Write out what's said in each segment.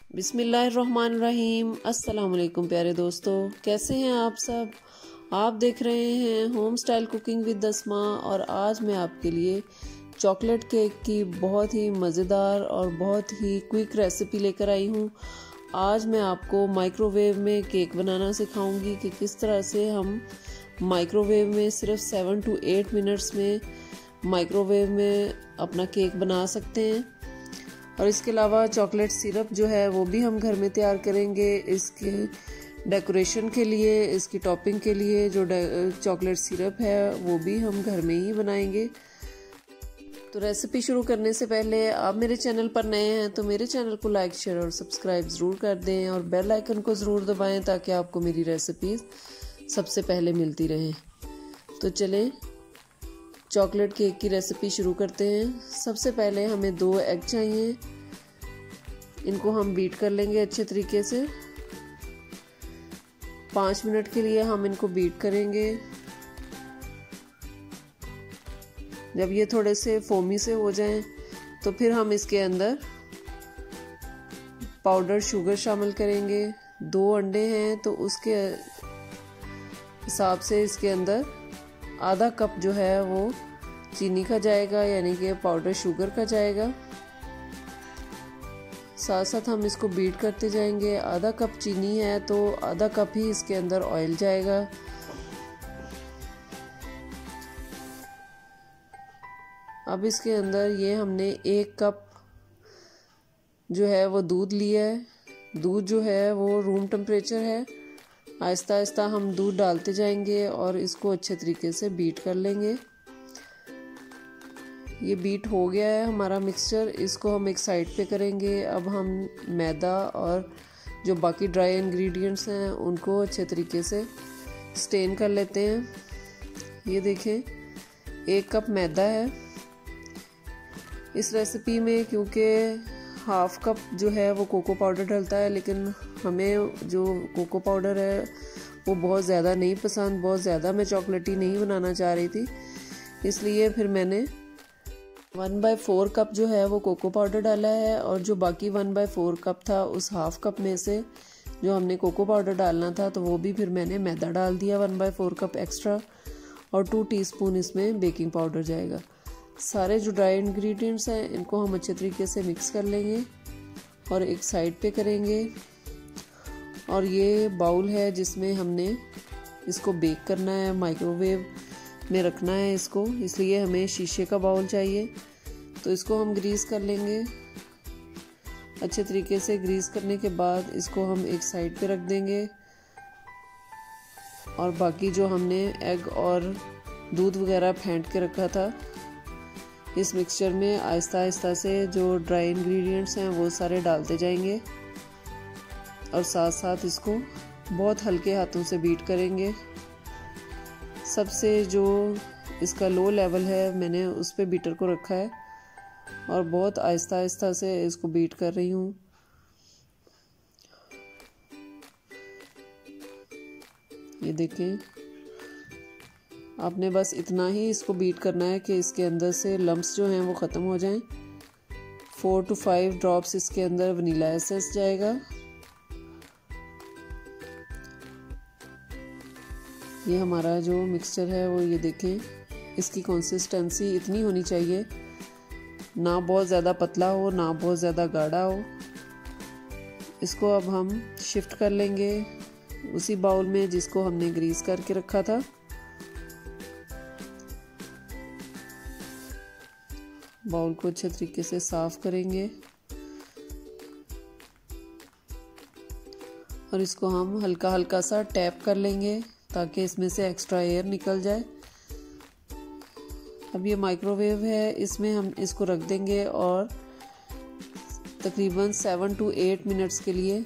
बिस्मिल्लाहिर्रहमानिर्रहीम। अस्सलाम वालेकुम प्यारे दोस्तों, कैसे हैं आप सब। आप देख रहे हैं होम स्टाइल कुकिंग विद दसमा और आज मैं आपके लिए चॉकलेट केक की बहुत ही मज़ेदार और बहुत ही क्विक रेसिपी लेकर आई हूँ। आज मैं आपको माइक्रोवेव में केक बनाना सिखाऊंगी कि किस तरह से हम माइक्रोवेव में सिर्फ 7 to 8 मिनट्स में माइक्रोवेव में अपना केक बना सकते हैं। और इसके अलावा चॉकलेट सिरप जो है वो भी हम घर में तैयार करेंगे। इसके डेकोरेशन के लिए, इसकी टॉपिंग के लिए जो चॉकलेट सिरप है वो भी हम घर में ही बनाएंगे। तो रेसिपी शुरू करने से पहले आप मेरे चैनल पर नए हैं तो मेरे चैनल को लाइक, शेयर और सब्सक्राइब ज़रूर कर दें और बेल आइकन को ज़रूर दबाएं ताकि आपको मेरी रेसिपीज़ सबसे पहले मिलती रहें। तो चलें चॉकलेट केक की रेसिपी शुरू करते हैं। सबसे पहले हमें 2 एग चाहिए, इनको हम बीट कर लेंगे अच्छे तरीके से। 5 मिनट के लिए हम इनको बीट करेंगे। जब ये थोड़े से फोमी से हो जाएं तो फिर हम इसके अंदर पाउडर शुगर शामिल करेंगे। 2 अंडे हैं तो उसके हिसाब से इसके अंदर आधा कप जो है वो चीनी का जाएगा, यानी कि पाउडर शुगर का जाएगा। साथ साथ हम इसको बीट करते जाएंगे। आधा कप चीनी है तो आधा कप ही इसके अंदर ऑयल जाएगा। अब इसके अंदर ये हमने 1 कप जो है वो दूध लिया है। दूध जो है वो रूम टेम्परेचर है। आहिस्ता आहिस्ता हम दूध डालते जाएंगे और इसको अच्छे तरीके से बीट कर लेंगे। ये बीट हो गया है हमारा मिक्सचर, इसको हम एक साइड पे करेंगे। अब हम मैदा और जो बाकी ड्राई इंग्रेडिएंट्स हैं उनको अच्छे तरीके से स्टेन कर लेते हैं। ये देखें 1 कप मैदा है इस रेसिपी में, क्योंकि हाफ कप जो है वो कोको पाउडर डलता है, लेकिन हमें जो कोको पाउडर है वो बहुत ज़्यादा नहीं पसंद। बहुत ज़्यादा मैं चॉकलेटी नहीं बनाना चाह रही थी, इसलिए फिर मैंने 1/4 कप जो है वो कोको पाउडर डाला है और जो बाकी 1/4 कप था उस हाफ कप में से जो हमने कोको पाउडर डालना था तो वो भी फिर मैंने मैदा डाल दिया 1/4 कप एक्स्ट्रा, और 2 टीस्पून इसमें बेकिंग पाउडर जाएगा। सारे जो ड्राई इंग्रेडिएंट्स हैं इनको हम अच्छे तरीके से मिक्स कर लेंगे और एक साइड पे करेंगे। और ये बाउल है जिसमें हमने इसको बेक करना है, माइक्रोवेव में रखना है इसको, इसलिए हमें शीशे का बाउल चाहिए। तो इसको हम ग्रीस कर लेंगे। अच्छे तरीके से ग्रीस करने के बाद इसको हम एक साइड पे रख देंगे और बाकी जो हमने एग और दूध वगैरह फेंट के रखा था इस मिक्सचर में आहिस्ता आहिस्ता से जो ड्राई इंग्रेडिएंट्स हैं वो सारे डालते जाएंगे और साथ साथ इसको बहुत हल्के हाथों से बीट करेंगे। सबसे जो इसका लो लेवल है मैंने उस पे बीटर को रखा है और बहुत आहिस्ता आहिस्ता से इसको बीट कर रही हूँ। ये देखें, आपने बस इतना ही इसको बीट करना है कि इसके अंदर से लम्प्स जो हैं वो ख़त्म हो जाएं। 4 to 5 ड्रॉप्स इसके अंदर वनीला एसेंस जाएगा। ये हमारा जो मिक्सचर है वो ये देखें, इसकी कंसिस्टेंसी इतनी होनी चाहिए, ना बहुत ज़्यादा पतला हो ना बहुत ज़्यादा गाढ़ा हो। इसको अब हम शिफ्ट कर लेंगे उसी बाउल में जिसको हमने ग्रीस करके रखा था। बाउल को अच्छे तरीके से साफ करेंगे और इसको हम हल्का हल्का सा टैप कर लेंगे ताकि इसमें से एक्स्ट्रा एयर निकल जाए। अब ये माइक्रोवेव है, इसमें हम इसको रख देंगे और तकरीबन 7 to 8 मिनट्स के लिए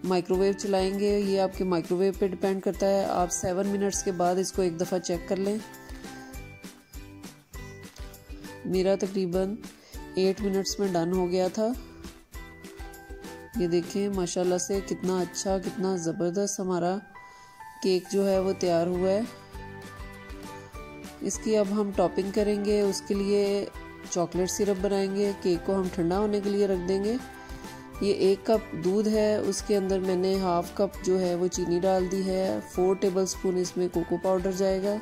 माइक्रोवेव चलाएंगे। ये आपके माइक्रोवेव पे डिपेंड करता है। आप 7 मिनट्स के बाद इसको एक दफ़ा चेक कर लें। मेरा तकरीबन 8 मिनट्स में डन हो गया था। ये देखें माशाल्लाह से कितना अच्छा, कितना ज़बरदस्त हमारा केक जो है वो तैयार हुआ है। इसकी अब हम टॉपिंग करेंगे। उसके लिए चॉकलेट सिरप बनाएंगे। केक को हम ठंडा होने के लिए रख देंगे। ये 1 कप दूध है, उसके अंदर मैंने हाफ कप जो है वो चीनी डाल दी है। 4 टेबलस्पून इसमें कोको पाउडर जाएगा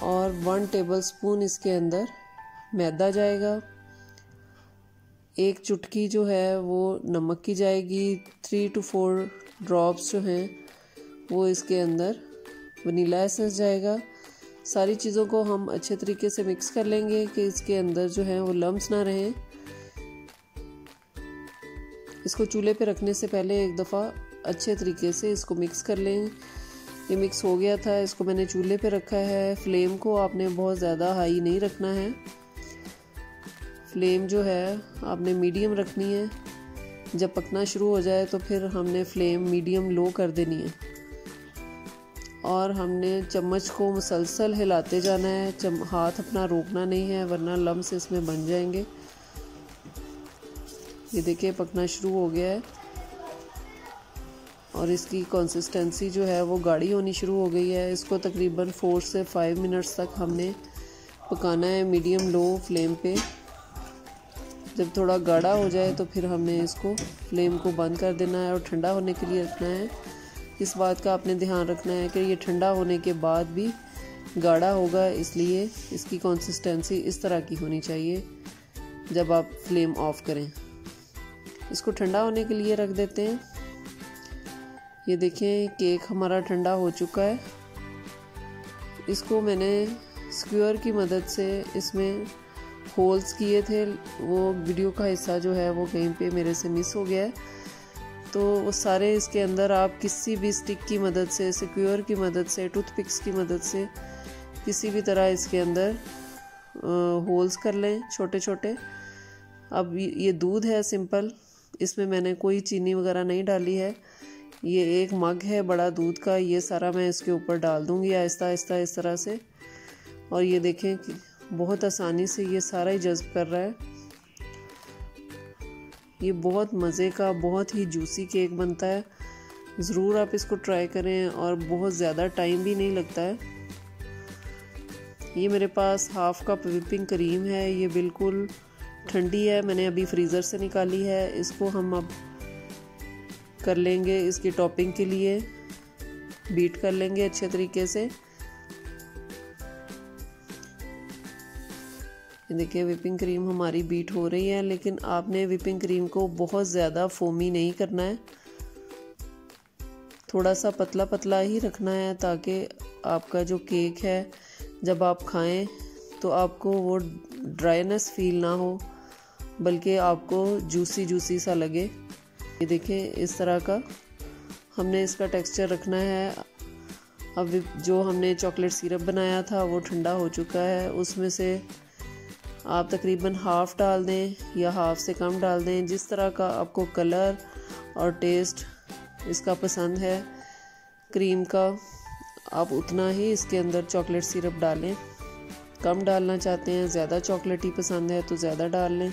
और 1 टेबलस्पून इसके अंदर मैदा जाएगा। 1 चुटकी जो है वो नमक की जाएगी। 3 to 4 ड्रॉप्स जो हैं वो इसके अंदर वनीला एसेंस जाएगा। सारी चीज़ों को हम अच्छे तरीके से मिक्स कर लेंगे कि इसके अंदर जो है वो लम्स ना रहें। इसको चूल्हे पे रखने से पहले एक दफ़ा अच्छे तरीके से इसको मिक्स कर लें। ये मिक्स हो गया था, इसको मैंने चूल्हे पे रखा है। फ्लेम को आपने बहुत ज़्यादा हाई नहीं रखना है, फ्लेम जो है आपने मीडियम रखनी है। जब पकना शुरू हो जाए तो फिर हमने फ्लेम मीडियम लो कर देनी है और हमने चम्मच को मुसलसल हिलाते जाना है। हाथ अपना रोकना नहीं है वरना लम्स इसमें बन जाएंगे। ये देखिए पकना शुरू हो गया है और इसकी कंसिस्टेंसी जो है वो गाढ़ी होनी शुरू हो गई है। इसको तकरीबन 4 से 5 मिनट्स तक हमने पकाना है मीडियम लो फ्लेम पे। जब थोड़ा गाढ़ा हो जाए तो फिर हमने इसको फ्लेम को बंद कर देना है और ठंडा होने के लिए रखना है। इस बात का आपने ध्यान रखना है कि ये ठंडा होने के बाद भी गाढ़ा होगा, इसलिए इसकी कंसिस्टेंसी इस तरह की होनी चाहिए जब आप फ्लेम ऑफ करें। इसको ठंडा होने के लिए रख देते हैं। ये देखें केक हमारा ठंडा हो चुका है। इसको मैंने स्क्वायर की मदद से इसमें होल्स किए थे, वो वीडियो का हिस्सा जो है वो कहीं पे मेरे से मिस हो गया है, तो वो सारे इसके अंदर आप किसी भी स्टिक की मदद से, स्क्वायर की मदद से, टूथपिक्स की मदद से किसी भी तरह इसके अंदर होल्स कर लें छोटे छोटे। अब ये दूध है सिंपल, इसमें मैंने कोई चीनी वगैरह नहीं डाली है। ये 1 मग है बड़ा दूध का, ये सारा मैं इसके ऊपर डाल दूँगी आहिस्ता आहिस्ता इस तरह से। और ये देखें कि बहुत आसानी से ये सारा ही जज्ब कर रहा है। ये बहुत मज़े का, बहुत ही जूसी केक बनता है। ज़रूर आप इसको ट्राई करें और बहुत ज़्यादा टाइम भी नहीं लगता है। ये मेरे पास हाफ कप विपिंग क्रीम है, ये बिल्कुल ठंडी है, मैंने अभी फ्रीज़र से निकाली है। इसको हम अब कर लेंगे, इसकी टॉपिंग के लिए बीट कर लेंगे अच्छे तरीके से। ये देखिए विपिंग क्रीम हमारी बीट हो रही है, लेकिन आपने विपिंग क्रीम को बहुत ज़्यादा फोमी नहीं करना है, थोड़ा सा पतला पतला ही रखना है ताकि आपका जो केक है जब आप खाएं तो आपको वो ड्राईनेस फील ना हो, बल्कि आपको जूसी जूसी सा लगे। ये देखें इस तरह का हमने इसका टेक्सचर रखना है। अब जो हमने चॉकलेट सिरप बनाया था वो ठंडा हो चुका है, उसमें से आप तकरीबन हाफ़ डाल दें या हाफ़ से कम डाल दें, जिस तरह का आपको कलर और टेस्ट इसका पसंद है क्रीम का, आप उतना ही इसके अंदर चॉकलेट सिरप डालें। कम डालना चाहते हैं, ज़्यादा चॉकलेटी पसंद है तो ज़्यादा डाल लें।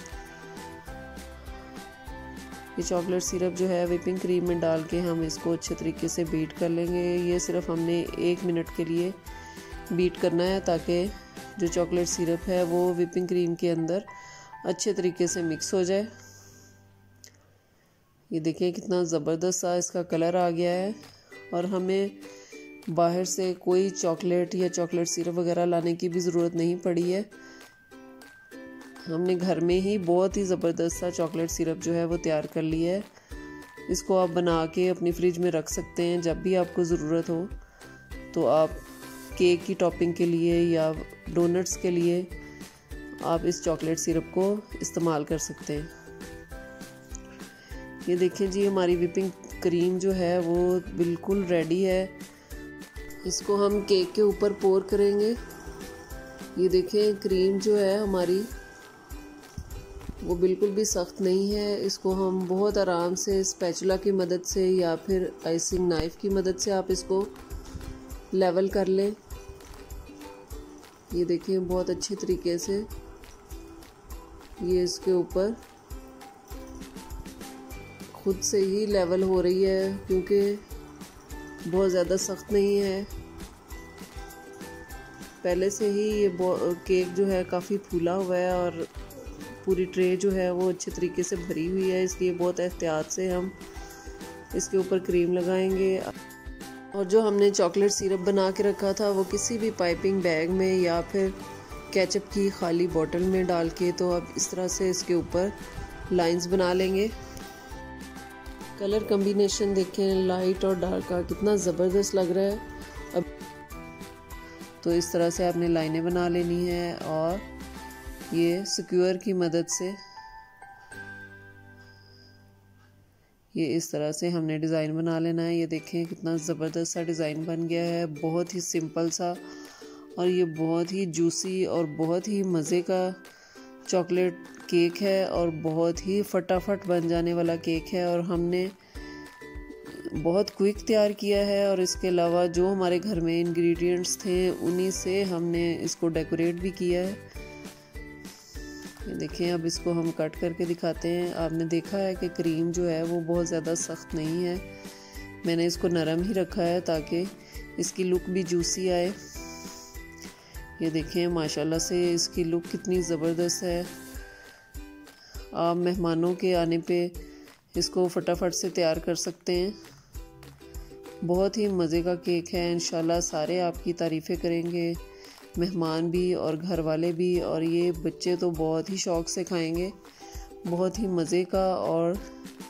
ये चॉकलेट सिरप जो है विपिंग क्रीम में डाल के हम इसको अच्छे तरीके से बीट कर लेंगे। ये सिर्फ हमने 1 मिनट के लिए बीट करना है ताकि जो चॉकलेट सिरप है वो विपिंग क्रीम के अंदर अच्छे तरीके से मिक्स हो जाए। ये देखिए कितना ज़बरदस्त सा इसका कलर आ गया है और हमें बाहर से कोई चॉकलेट या चॉकलेट सिरप वगैरह लाने की भी ज़रूरत नहीं पड़ी है। हमने घर में ही बहुत ही ज़बरदस्त सा चॉकलेट सिरप जो है वो तैयार कर लिया है। इसको आप बना के अपनी फ्रिज में रख सकते हैं, जब भी आपको ज़रूरत हो तो आप केक की टॉपिंग के लिए या डोनट्स के लिए आप इस चॉकलेट सिरप को इस्तेमाल कर सकते हैं। ये देखिए जी हमारी विपिंग क्रीम जो है वो बिल्कुल रेडी है। इसको हम केक के ऊपर पोर करेंगे। ये देखें क्रीम जो है हमारी वो बिल्कुल भी सख्त नहीं है। इसको हम बहुत आराम से स्पैचुला की मदद से या फिर आइसिंग नाइफ की मदद से आप इसको लेवल कर लें। ये देखिए बहुत अच्छे तरीके से ये इसके ऊपर खुद से ही लेवल हो रही है, क्योंकि बहुत ज़्यादा सख्त नहीं है। पहले से ही ये केक जो है काफ़ी फूला हुआ है और पूरी ट्रे जो है वो अच्छे तरीके से भरी हुई है, इसलिए बहुत एहतियात से हम इसके ऊपर क्रीम लगाएंगे। और जो हमने चॉकलेट सिरप बना के रखा था वो किसी भी पाइपिंग बैग में या फिर केचप की खाली बोतल में डाल के, तो अब इस तरह से इसके ऊपर लाइंस बना लेंगे। कलर कॉम्बिनेशन देखें, लाइट और डार्क का कितना ज़बरदस्त लग रहा है। अब तो इस तरह से आपने लाइनें बना लेनी है और ये स्क्वायर की मदद से ये इस तरह से हमने डिज़ाइन बना लेना है। ये देखें कितना ज़बरदस्त सा डिज़ाइन बन गया है, बहुत ही सिंपल सा, और ये बहुत ही जूसी और बहुत ही मज़े का चॉकलेट केक है और बहुत ही फटाफट बन जाने वाला केक है। और हमने बहुत क्विक तैयार किया है, और इसके अलावा जो हमारे घर में इंग्रेडिएंट्स थे उन्हीं से हमने इसको डेकोरेट भी किया है। ये देखें, अब इसको हम कट करके दिखाते हैं। आपने देखा है कि क्रीम जो है वो बहुत ज़्यादा सख्त नहीं है, मैंने इसको नरम ही रखा है ताकि इसकी लुक भी जूसी आए। ये देखें माशाल्लाह से इसकी लुक कितनी ज़बरदस्त है। आप मेहमानों के आने पे इसको फटाफट से तैयार कर सकते हैं। बहुत ही मज़े का केक है, इंशाल्लाह सारे आपकी तारीफ़ें करेंगे, मेहमान भी और घर वाले भी, और ये बच्चे तो बहुत ही शौक़ से खाएंगे। बहुत ही मज़े का और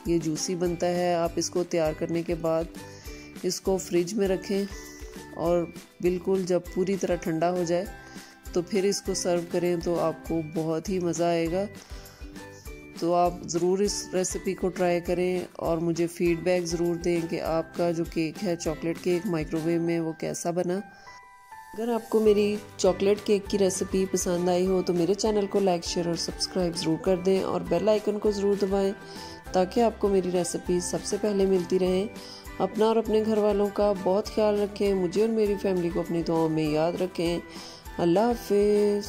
ये जूसी बनता है। आप इसको तैयार करने के बाद इसको फ्रिज में रखें और बिल्कुल जब पूरी तरह ठंडा हो जाए तो फिर इसको सर्व करें, तो आपको बहुत ही मज़ा आएगा। तो आप ज़रूर इस रेसिपी को ट्राई करें और मुझे फ़ीडबैक ज़रूर दें कि आपका जो केक है चॉकलेट केक माइक्रोवेव में वो कैसा बना। अगर आपको मेरी चॉकलेट केक की रेसिपी पसंद आई हो तो मेरे चैनल को लाइक, शेयर और सब्सक्राइब ज़रूर कर दें और बेल आइकन को ज़रूर दबाएं ताकि आपको मेरी रेसिपी सबसे पहले मिलती रहें। अपना और अपने घर वालों का बहुत ख्याल रखें। मुझे और मेरी फैमिली को अपनी दुआओं में याद रखें। अल्लाह हाफिज़।